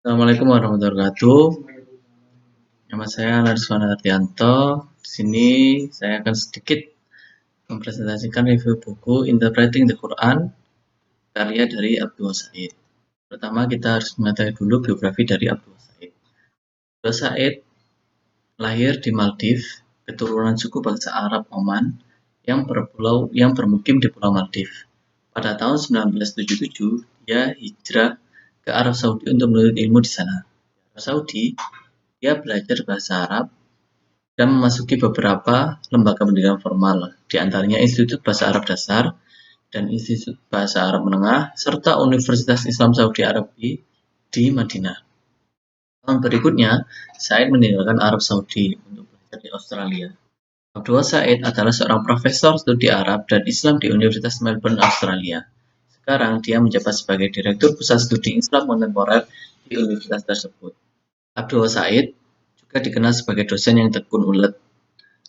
Assalamualaikum warahmatullahi wabarakatuh. Nama saya Lariswana Ardianto. Di sini saya akan sedikit mempresentasikan review buku Interpreting the Quran karya dari Abdul Said. Pertama kita harus mengetahui dulu biografi dari Abdul Said. Abdul Said lahir di Maldives, keturunan suku bangsa Arab Oman yang bermukim di Pulau Maldives. Pada tahun 1977, dia hijrah ke Arab Saudi untuk menuntut ilmu di sana. Arab Saudi, dia belajar bahasa Arab dan memasuki beberapa lembaga pendidikan formal, di antaranya Institut Bahasa Arab Dasar dan Institut Bahasa Arab Menengah, serta Universitas Islam Saudi Arabia di Madinah. Tahun berikutnya, Said meninggalkan Arab Saudi untuk belajar di Australia. Abdul Said adalah seorang profesor studi Arab dan Islam di Universitas Melbourne, Australia. Sekarang dia menjabat sebagai Direktur Pusat Studi Islam Kontemporer di universitas tersebut. Abdul Said juga dikenal sebagai dosen yang tekun ulet.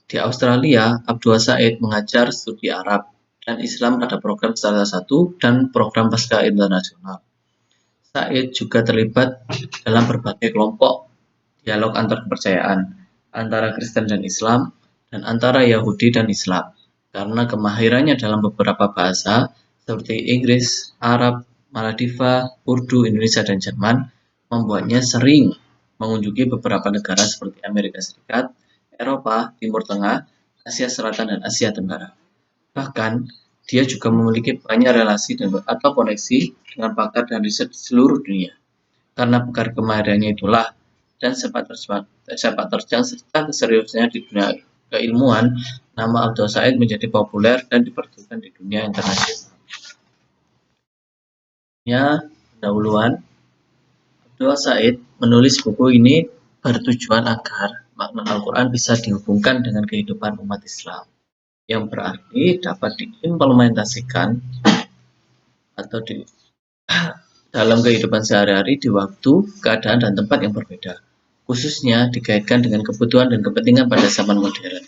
Di Australia, Abdul Said mengajar studi Arab dan Islam pada program Salah Satu dan program Pasca Internasional. Said juga terlibat dalam berbagai kelompok dialog antar kepercayaan, antara Kristen dan Islam, dan antara Yahudi dan Islam, karena kemahirannya dalam beberapa bahasa seperti Inggris, Arab, Maldiva, Urdu, Indonesia, dan Jerman, membuatnya sering mengunjungi beberapa negara seperti Amerika Serikat, Eropa, Timur Tengah, Asia Selatan, dan Asia Tenggara. Bahkan, dia juga memiliki banyak relasi atau koneksi dengan pakar dan riset di seluruh dunia. Karena pakar kemahirannya itulah dan sepak terjang serta keseriusannya di dunia keilmuan, nama Abdul Said menjadi populer dan diperhitungkan di dunia internasional. Pendahuluan, Abdul Said menulis buku ini bertujuan agar makna Al-Quran bisa dihubungkan dengan kehidupan umat Islam, yang berarti dapat diimplementasikan atau dalam kehidupan sehari-hari di waktu, keadaan, dan tempat yang berbeda, khususnya dikaitkan dengan kebutuhan dan kepentingan pada zaman modern.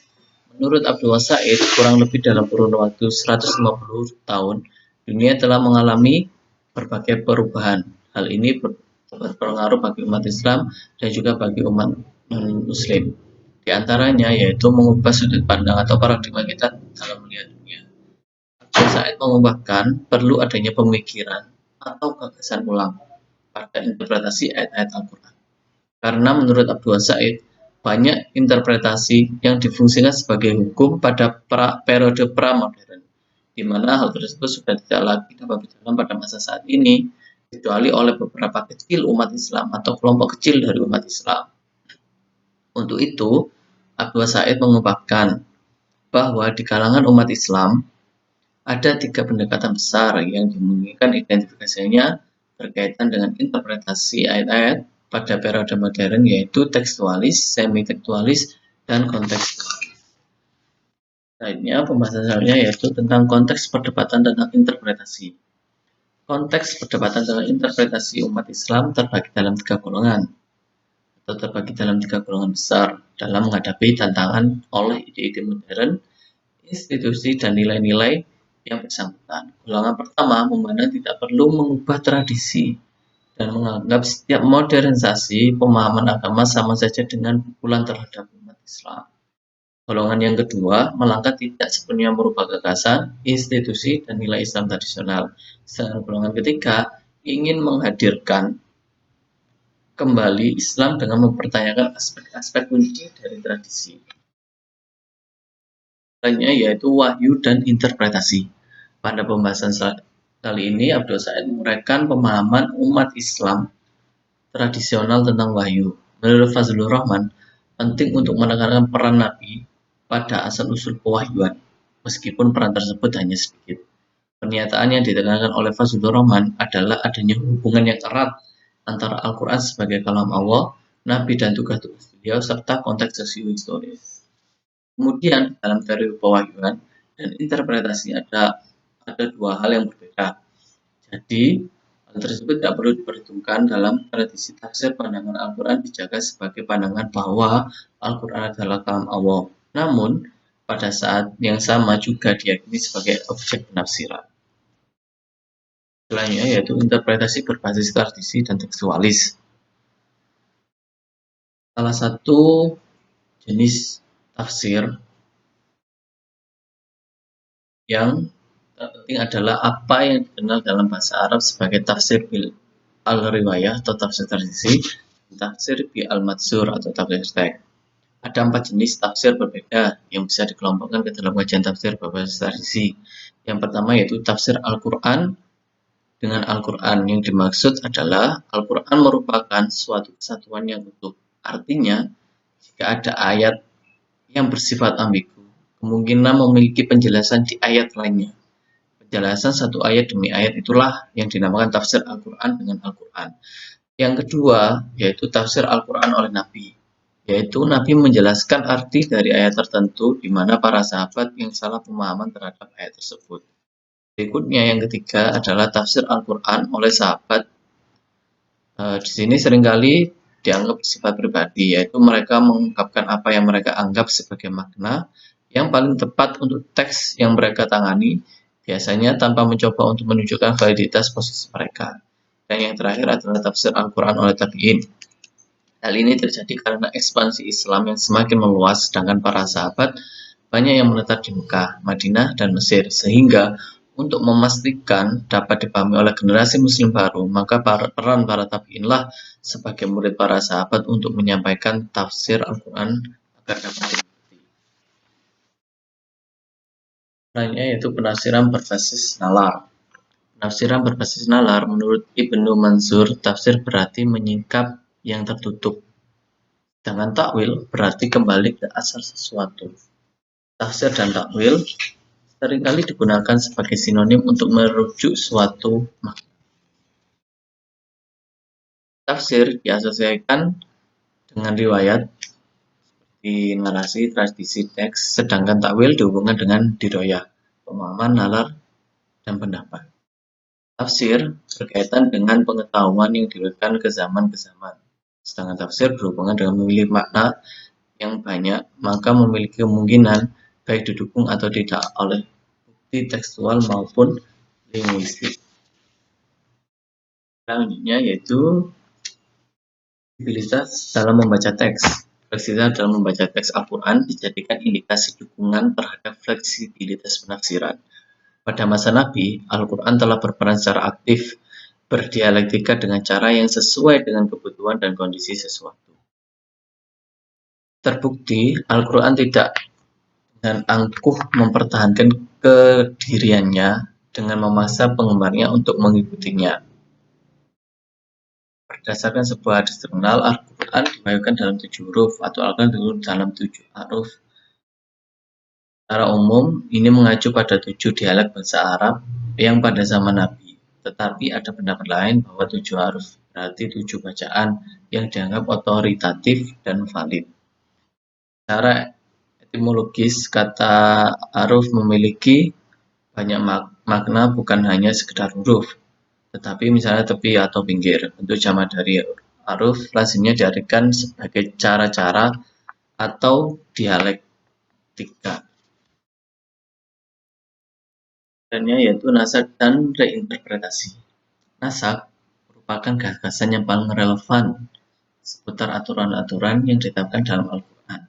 Menurut Abdul Said, kurang lebih dalam kurun waktu 150 tahun, dunia telah mengalami berbagai perubahan. Hal ini berpengaruh bagi umat Islam dan juga bagi umat non-Muslim. Di antaranya yaitu mengubah sudut pandang atau paradigma kita dalam melihat dunia. Abdul Said mengubahkan perlu adanya pemikiran atau gagasan ulang pada interpretasi ayat-ayat Al-Quran. Karena menurut Abdul Said, banyak interpretasi yang difungsikan sebagai hukum pada periode pra-modern, di mana hal tersebut sudah tidak lagi dapat berjalan pada masa saat ini, kecuali oleh beberapa kecil umat Islam atau kelompok kecil dari umat Islam. Untuk itu, Abdul Said mengungkapkan bahwa di kalangan umat Islam, ada 3 pendekatan besar yang dimungkinkan identifikasinya berkaitan dengan interpretasi ayat-ayat pada periode modern, yaitu tekstualis, semi-tekstualis, dan kontekstualis. Lainnya, pembahasan selanjutnya yaitu tentang konteks perdebatan tentang interpretasi. Konteks perdebatan tentang interpretasi umat Islam terbagi dalam 3 golongan, atau terbagi dalam 3 golongan besar dalam menghadapi tantangan oleh ide-ide modern, institusi, dan nilai-nilai yang bersangkutan. Golongan pertama memandang tidak perlu mengubah tradisi dan menganggap setiap modernisasi pemahaman agama sama saja dengan pukulan terhadap umat Islam. Golongan yang kedua melangkah tidak sepenuhnya merubah gagasan, institusi, dan nilai Islam tradisional. Sedangkan golongan ketiga ingin menghadirkan kembali Islam dengan mempertanyakan aspek-aspek kunci dari tradisi. Lainnya yaitu wahyu dan interpretasi. Pada pembahasan kali ini, Abdul Said menguraikan pemahaman umat Islam tradisional tentang wahyu. Menurut Fazlur Rahman, penting untuk menekankan peran Nabi pada asal-usul pewahyuan, meskipun peran tersebut hanya sedikit. Pernyataan yang ditekankan oleh Fazlur Rahman adalah adanya hubungan yang erat antara Al-Quran sebagai kalam Allah, Nabi dan tugas-tugas beliau, serta konteks sosio-historis. Kemudian, dalam teori pewahyuan dan interpretasi ada 2 hal yang berbeda. Jadi, hal tersebut tidak perlu diperhitungkan dalam tradisi tafsir. Pandangan Al-Quran dijaga sebagai pandangan bahwa Al-Quran adalah kalam Allah. Namun, pada saat yang sama juga diyakini sebagai objek penafsiran. Selanjutnya yaitu interpretasi berbasis tradisi dan tekstualis. Salah satu jenis tafsir yang terpenting adalah apa yang dikenal dalam bahasa Arab sebagai tafsir bil al-riwayah atau tafsir tradisi, tafsir bil al-matsur atau tafsir teks. Ada 4 jenis tafsir berbeda yang bisa dikelompokkan ke dalam kajian tafsir berbasis tradisi. Yang pertama yaitu tafsir Al-Quran. Dengan Al-Quran yang dimaksud adalah Al-Quran merupakan suatu kesatuan yang utuh. Artinya, jika ada ayat yang bersifat ambigu, kemungkinan memiliki penjelasan di ayat lainnya. Penjelasan satu ayat demi ayat itulah yang dinamakan tafsir Al-Quran dengan Al-Quran. Yang kedua, yaitu tafsir Al-Quran oleh Nabi. Yaitu Nabi menjelaskan arti dari ayat tertentu di mana para sahabat yang salah pemahaman terhadap ayat tersebut. Berikutnya yang ketiga adalah tafsir Al-Quran oleh sahabat. Di sini seringkali dianggap bersifat pribadi, yaitu mereka mengungkapkan apa yang mereka anggap sebagai makna yang paling tepat untuk teks yang mereka tangani, biasanya tanpa mencoba untuk menunjukkan validitas posisi mereka. Dan yang terakhir adalah tafsir Al-Quran oleh tabi'in. Hal ini terjadi karena ekspansi Islam yang semakin meluas, sedangkan para sahabat banyak yang menetap di Mekah, Madinah, dan Mesir, sehingga untuk memastikan dapat dipahami oleh generasi muslim baru, maka peran para tabi'inlah sebagai murid para sahabat untuk menyampaikan tafsir Al-Quran agar dapat dimengerti. Lainnya yaitu penafsiran berbasis nalar. Penafsiran berbasis nalar menurut Ibnu Mansur, tafsir berarti menyingkap yang tertutup. Sedangkan takwil berarti kembali ke asal sesuatu. Tafsir dan takwil seringkali digunakan sebagai sinonim untuk merujuk suatu makna. Tafsir diasosiasikan dengan riwayat di narasi, tradisi teks, sedangkan takwil dihubungkan dengan diroyah, pemahaman, nalar, dan pendapat. Tafsir berkaitan dengan pengetahuan yang diriwayatkan ke zaman, sedangkan tafsir berhubungan dengan memilih makna yang banyak, maka memiliki kemungkinan baik didukung atau tidak oleh bukti tekstual maupun linguistik. Selanjutnya yaitu fleksibilitas dalam membaca teks. Fleksibilitas dalam membaca teks Al-Quran dijadikan indikasi dukungan terhadap fleksibilitas penafsiran. Pada masa Nabi, Al-Quran telah berperan secara aktif berdialektika dengan cara yang sesuai dengan kebutuhan dan kondisi sesuatu. Terbukti, Al-Quran tidak dengan angkuh mempertahankan kediriannya dengan memaksa penggemarnya untuk mengikutinya. Berdasarkan sebuah hadis terkenal, Al-Quran diwahyukan dalam 7 huruf atau Al-Quran diturunkan dalam 7 huruf. Secara umum, ini mengacu pada 7 dialek bahasa Arab yang pada zaman Nabi. Tetapi ada pendapat lain bahwa 7 huruf berarti 7 bacaan yang dianggap otoritatif dan valid. Secara etimologis, kata huruf memiliki banyak makna, bukan hanya sekedar huruf, tetapi misalnya tepi atau pinggir. Bentuk jamak dari huruf lazimnya diartikan sebagai cara-cara atau dialektika. Contohnya yaitu nasak dan reinterpretasi. Nasak merupakan gagasan yang paling relevan seputar aturan-aturan yang ditetapkan dalam Al-Quran,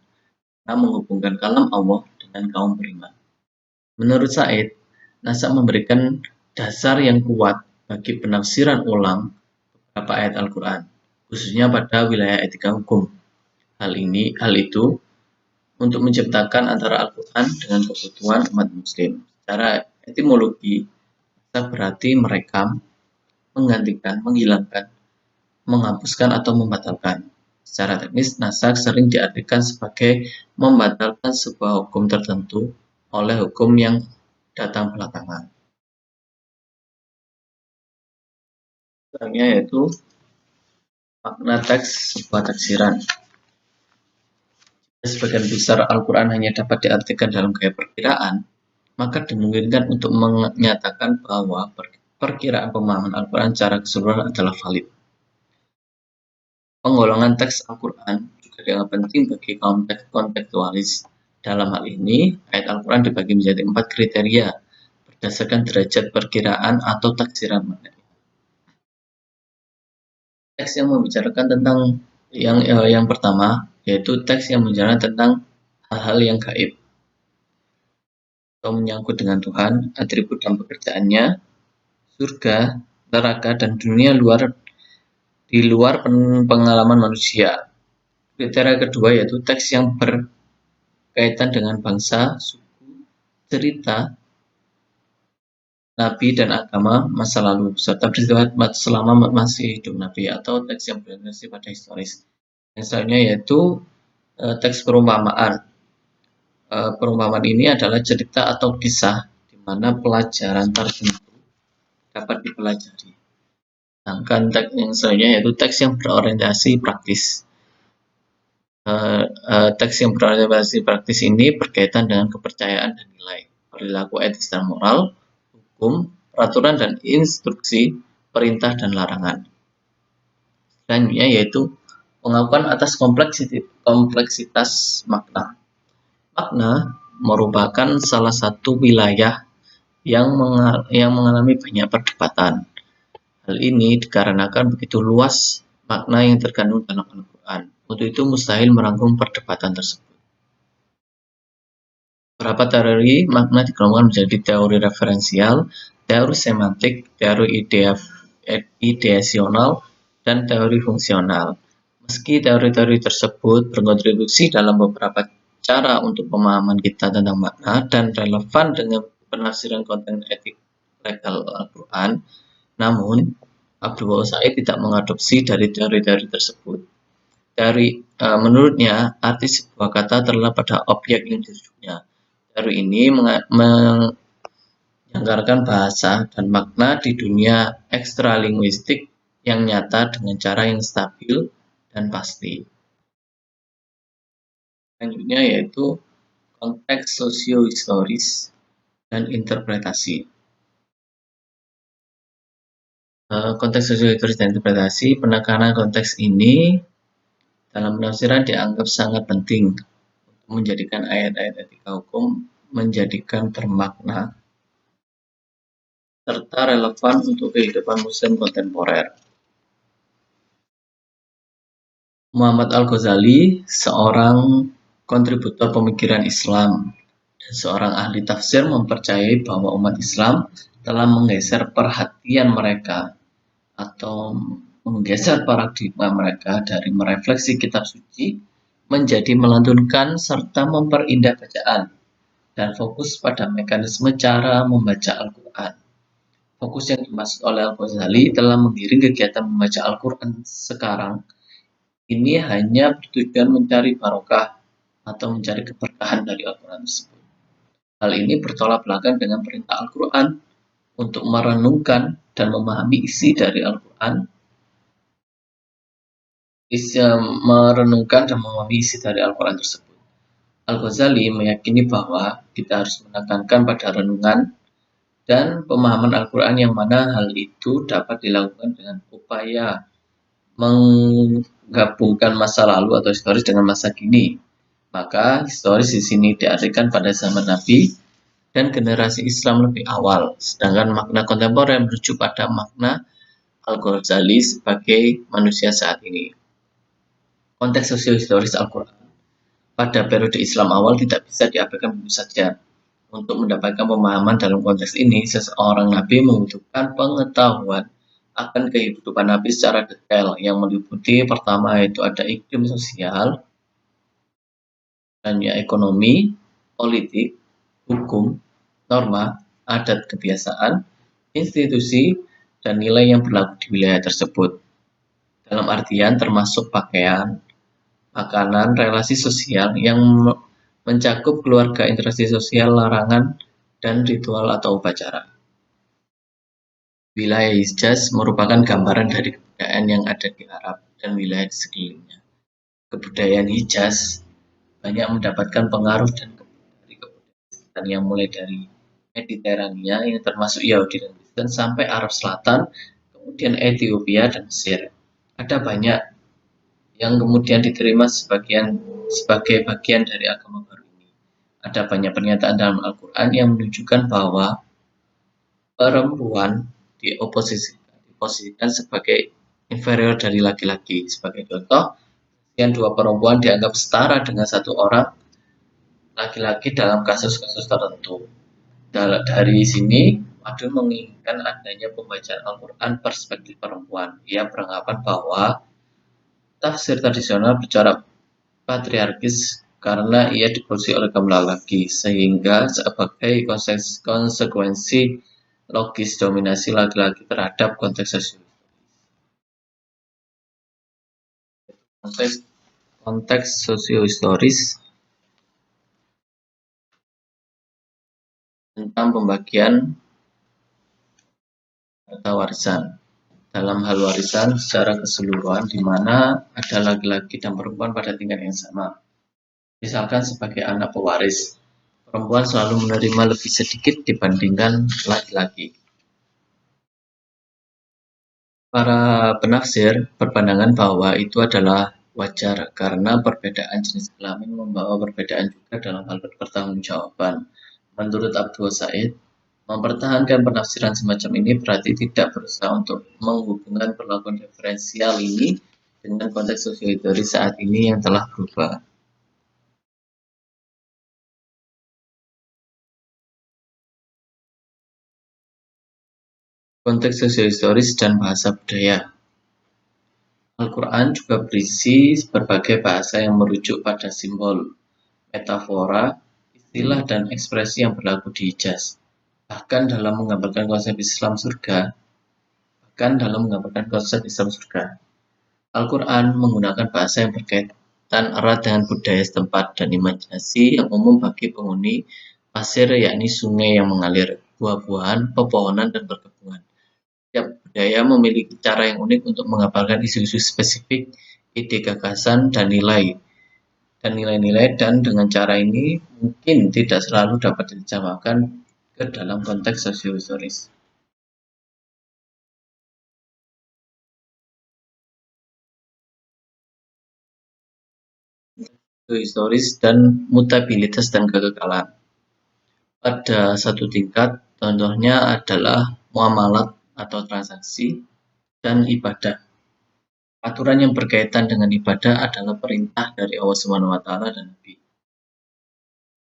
karena menghubungkan kalam Allah dengan kaum beriman. Menurut Said, nasak memberikan dasar yang kuat bagi penafsiran ulang beberapa ayat Al-Quran, khususnya pada wilayah etika hukum. Hal itu untuk menciptakan antara Al-Quran dengan kebutuhan umat muslim. Secara etimologi, nasak berarti merekam, menggantikan, menghilangkan, menghapuskan atau membatalkan. Secara teknis, nasak sering diartikan sebagai membatalkan sebuah hukum tertentu oleh hukum yang datang belakangan. Contohnya yaitu makna teks sebuah tafsiran. Jika sebagian besar Al-Quran hanya dapat diartikan dalam gaya perkiraan, maka dimungkinkan untuk menyatakan bahwa perkiraan pemahaman Al-Quran secara keseluruhan adalah valid. Penggolongan teks Al-Quran juga dianggap penting bagi kaum kontekstualis. Dalam hal ini, ayat Al-Quran dibagi menjadi 4 kriteria berdasarkan derajat perkiraan atau taksiran makna. Teks yang membicarakan tentang Yang pertama yaitu teks yang menjelaskan tentang hal-hal yang gaib atau menyangkut dengan Tuhan, atribut dan pekerjaannya, surga, neraka, dan dunia di luar pengalaman manusia. Kriteria kedua yaitu teks yang berkaitan dengan bangsa, suku, cerita, nabi dan agama masa lalu, serta peristiwa selama masih hidup nabi, atau teks yang berorientasi pada historis. Yang selanjutnya yaitu teks perumpamaan. Perumpamaan ini adalah cerita atau kisah di mana pelajaran tertentu dapat dipelajari. Sedangkan teks yang selanjutnya yaitu teks yang berorientasi praktis. Teks yang berorientasi praktis ini berkaitan dengan kepercayaan dan nilai, perilaku etis dan moral, hukum, peraturan dan instruksi, perintah dan larangan. Selanjutnya yaitu pengakuan atas kompleksitas makna. Makna merupakan salah satu wilayah yang mengalami banyak perdebatan. Hal ini dikarenakan begitu luas makna yang terkandung dalam Al-Quran. Untuk itu mustahil merangkum perdebatan tersebut. Beberapa teori makna dikelompokkan menjadi teori referensial, teori semantik, teori ideasional, dan teori fungsional. Meski teori-teori tersebut berkontribusi dalam beberapa cara untuk pemahaman kita tentang makna dan relevan dengan penafsiran konten etik legal Al-Quran, namun Abdul Wahab Said tidak mengadopsi dari teori-teori tersebut. Menurutnya, arti sebuah kata terletak pada objek yang dirujuknya. Teori ini menganggarkan bahasa dan makna di dunia ekstralinguistik yang nyata dengan cara yang stabil dan pasti. Selanjutnya yaitu konteks sosiohistoris dan interpretasi. Konteks sosiohistoris dan interpretasi, penekanan konteks ini dalam penafsiran dianggap sangat penting untuk menjadikan ayat-ayat etika hukum menjadikan bermakna serta relevan untuk kehidupan muslim kontemporer. Muhammad Al-Ghazali, seorang kontributor pemikiran Islam dan seorang ahli tafsir, mempercayai bahwa umat Islam telah menggeser perhatian mereka atau menggeser paradigma mereka dari merefleksi kitab suci menjadi melantunkan serta memperindah bacaan dan fokus pada mekanisme cara membaca Al-Quran. Fokus yang dimaksud oleh Al-Ghazali telah mengiring kegiatan membaca Al-Quran sekarang ini hanya bertujuan mencari barokah atau mencari keberkahan dari Al-Quran tersebut. Hal ini bertolak belakang dengan perintah Al-Quran untuk merenungkan dan memahami isi dari Al-Quran, tersebut. Al-Ghazali meyakini bahwa kita harus menekankan pada renungan dan pemahaman Al-Quran yang mana hal itu dapat dilakukan dengan upaya menggabungkan masa lalu atau historis dengan masa kini. Maka historis di sini diartikan pada zaman Nabi dan generasi Islam lebih awal, sedangkan makna kontemporer merujuk pada makna Al-Ghazali sebagai manusia saat ini. Konteks sosiohistoris Al-Quran pada periode Islam awal tidak bisa diabaikan begitu saja. Untuk mendapatkan pemahaman dalam konteks ini, seseorang Nabi membutuhkan pengetahuan akan kehidupan Nabi secara detail yang meliputi pertama yaitu ada iklim sosial, dan ya ekonomi, politik, hukum, norma, adat kebiasaan, institusi, dan nilai yang berlaku di wilayah tersebut. Dalam artian termasuk pakaian, makanan, relasi sosial yang mencakup keluarga, interaksi sosial, larangan, dan ritual atau upacara. Wilayah Hijaz merupakan gambaran dari kebudayaan yang ada di Arab dan wilayah di sekelilingnya. Kebudayaan Hijaz banyak mendapatkan pengaruh dari kebudayaan yang mulai dari Mediterania yang termasuk Yahudi dan Kristen sampai Arab Selatan, kemudian Ethiopia dan Mesir. Ada banyak yang kemudian diterima sebagai bagian dari agama baru ini. Ada banyak pernyataan dalam Al-Quran yang menunjukkan bahwa perempuan diposisikan sebagai inferior dari laki-laki. Sebagai contoh, yang dua perempuan dianggap setara dengan satu orang laki-laki dalam kasus-kasus tertentu. Dari sini, Adun menginginkan adanya pembacaan Al-Quran perspektif perempuan. Ia beranggapan bahwa tafsir tradisional bicara patriarkis karena ia diproduksi oleh kaum laki, sehingga sebagai konsekuensi logis dominasi laki-laki terhadap konteks sosial. Konteks sosiohistoris tentang pembagian harta warisan. Dalam hal warisan secara keseluruhan di mana ada laki-laki dan perempuan pada tingkat yang sama. Misalkan sebagai anak pewaris, perempuan selalu menerima lebih sedikit dibandingkan laki-laki. Para penafsir berpandangan bahwa itu adalah wajar karena perbedaan jenis kelamin membawa perbedaan juga dalam hal pertanggungjawaban. Menurut Abdul Said, mempertahankan penafsiran semacam ini berarti tidak berusaha untuk menghubungkan perlakuan diferensial ini dengan konteks sosiohistoris saat ini yang telah berubah. Konteks sosiohistoris dan bahasa budaya. Al-Quran juga berisi berbagai bahasa yang merujuk pada simbol, metafora, istilah, dan ekspresi yang berlaku di Hijaz. Bahkan dalam menggambarkan konsep Islam surga, Al-Quran menggunakan bahasa yang berkaitan erat dengan budaya setempat dan imajinasi yang umum bagi penghuni pasir, yakni sungai yang mengalir, buah-buahan, pepohonan, dan perkebunan. Setiap budaya memiliki cara yang unik untuk mengabarkan isu-isu spesifik, ide gagasan, dan nilai-nilai, dan dengan cara ini mungkin tidak selalu dapat diterjemahkan ke dalam konteks sosiohistoris. Historis dan mutabilitas dan kekekalan. Pada satu tingkat, contohnya adalah muamalat atau transaksi dan ibadah. Aturan yang berkaitan dengan ibadah adalah perintah dari Allah SWT dan Nabi.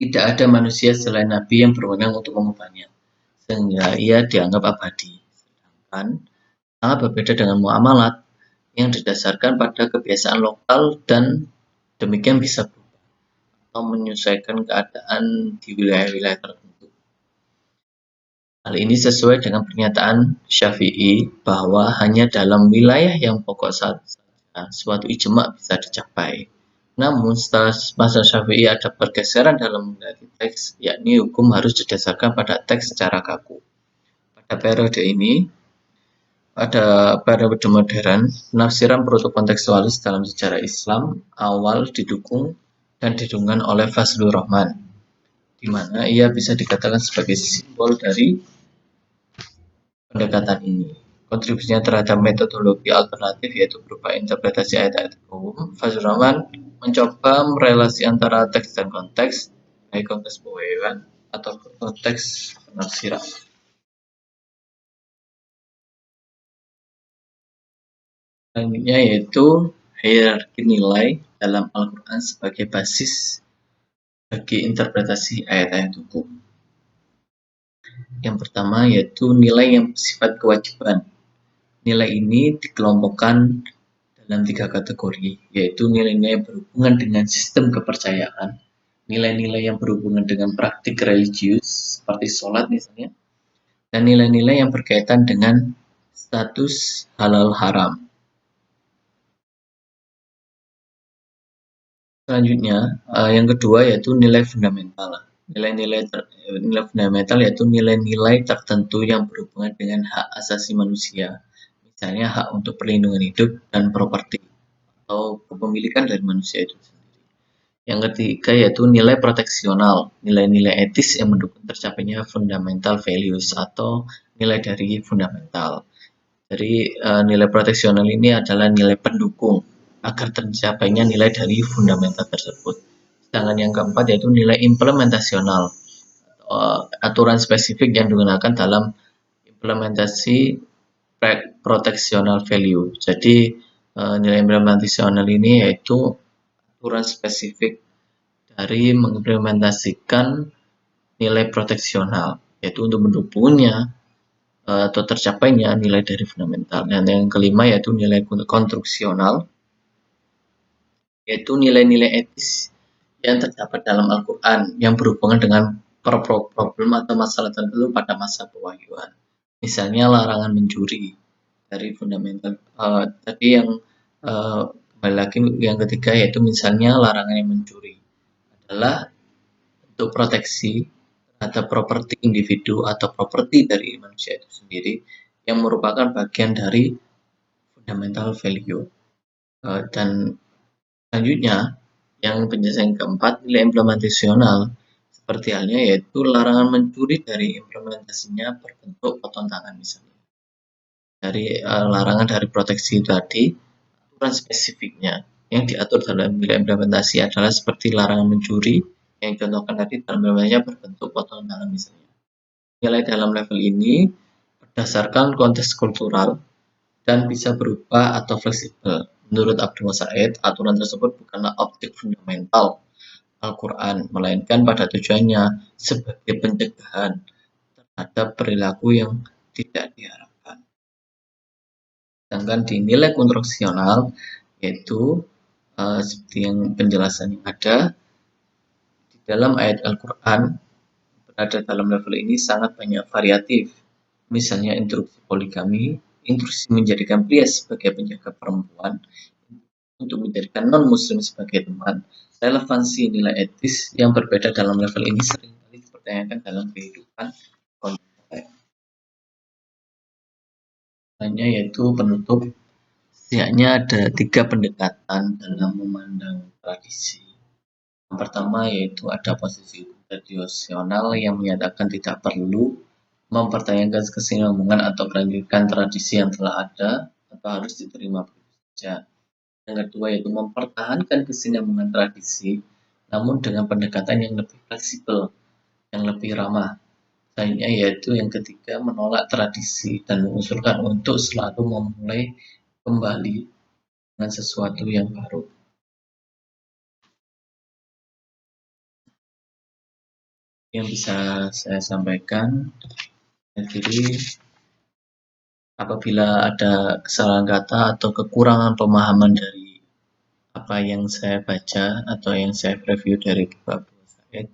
Tidak ada manusia selain Nabi yang berwenang untuk mengubahnya, sehingga ia dianggap abadi. Sedangkan sangat berbeda dengan muamalat yang didasarkan pada kebiasaan lokal dan demikian bisa berubah atau menyesuaikan keadaan di wilayah-wilayah tertentu. Hal ini sesuai dengan pernyataan Syafi'i bahwa hanya dalam wilayah yang pokok saja suatu ijma' bisa dicapai. Namun setelah mazhab Syafi'i ada pergeseran dalam mendaki teks, yakni hukum harus didasarkan pada teks secara kaku. Pada periode modern, penafsiran proto-kontekstualis dalam sejarah Islam awal didukung oleh Fazlur Rahman, di mana ia bisa dikatakan sebagai simbol dari pendekatan ini. Kontribusinya terhadap metodologi alternatif yaitu berupa interpretasi ayat-ayat umum. Fazlur Rahman mencoba merelasi antara teks dan konteks, baik konteks pewahyuan atau konteks penafsiran. Selanjutnya yaitu hierarki nilai dalam Al-Quran sebagai basis bagi interpretasi ayat-ayat hukum. Yang pertama yaitu nilai yang bersifat kewajiban. Nilai ini dikelompokkan dalam 3 kategori, yaitu nilai-nilai yang berhubungan dengan sistem kepercayaan, nilai-nilai yang berhubungan dengan praktik religius seperti sholat misalnya, dan nilai-nilai yang berkaitan dengan status halal haram. Selanjutnya, yang kedua yaitu nilai fundamental. Nilai fundamental yaitu nilai-nilai tertentu yang berhubungan dengan hak asasi manusia, misalnya hak untuk perlindungan hidup dan properti atau kepemilikan dari manusia itu sendiri. Yang ketiga yaitu nilai proteksional, nilai-nilai etis yang mendukung tercapainya fundamental values atau nilai dari fundamental. Jadi nilai proteksional ini adalah nilai pendukung agar tercapainya nilai dari fundamental tersebut. Sedangkan yang keempat yaitu nilai implementasional, aturan spesifik yang digunakan dalam implementasi proteksional value. Jadi nilai implementasional ini yaitu aturan spesifik dari mengimplementasikan nilai proteksional, yaitu untuk mendukungnya atau tercapainya nilai dari fundamental. Dan yang kelima yaitu nilai konstruksional, yaitu nilai-nilai etis yang terdapat dalam Al-Quran yang berhubungan dengan problem atau masalah tertentu pada masa pewahyuan. Misalnya larangan mencuri dari fundamental. Tadi yang kembali lagi yang ketiga yaitu misalnya larangan yang mencuri adalah untuk proteksi terhadap properti individu atau properti dari manusia itu sendiri yang merupakan bagian dari fundamental value. Dan selanjutnya yang penjelasan keempat, nilai implementasional seperti halnya yaitu larangan mencuri dari implementasinya berbentuk potong tangan misalnya. Dari larangan dari proteksi tadi, aturan spesifiknya yang diatur dalam nilai implementasi adalah seperti larangan mencuri yang contohkan tadi dalam implementasinya berbentuk potong tangan misalnya. Nilai dalam level ini berdasarkan konteks kultural dan bisa berubah atau fleksibel. Menurut Abdul Said, aturan tersebut bukanlah objek fundamental Al-Quran, melainkan pada tujuannya sebagai pencegahan terhadap perilaku yang tidak diharapkan. Sedangkan di nilai konstruksional, yaitu seperti yang penjelasan yang ada, di dalam ayat Al-Quran berada dalam level ini sangat banyak variatif. Misalnya instruksi poligami, instruksi menjadikan pria sebagai penjaga perempuan, untuk menjadikan non-muslim sebagai teman. Relevansi nilai etis yang berbeda dalam level ini seringkali dipertanyakan dalam kehidupan kontemporer. Hanya yaitu penutup, setidaknya ada 3 pendekatan dalam memandang tradisi. Yang pertama yaitu ada posisi tradisional yang menyatakan tidak perlu mempertanyakan kesinambungan atau kelanjutan tradisi yang telah ada atau harus diterima begitu saja. Yang kedua yaitu mempertahankan kesinambungan tradisi, namun dengan pendekatan yang lebih fleksibel, yang lebih ramah. Lainnya yaitu yang ketiga menolak tradisi dan mengusulkan untuk selalu memulai kembali dengan sesuatu yang baru. Yang bisa saya sampaikan, jadi apabila ada kesalahan kata atau kekurangan pemahaman dari apa yang saya baca atau yang saya review dari buku Abdul Said,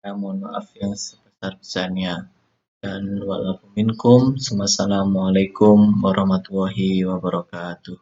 saya mohon maaf yang sebesar-besarnya. Dan walaupun minkum, wassalamualaikum warahmatullahi wabarakatuh.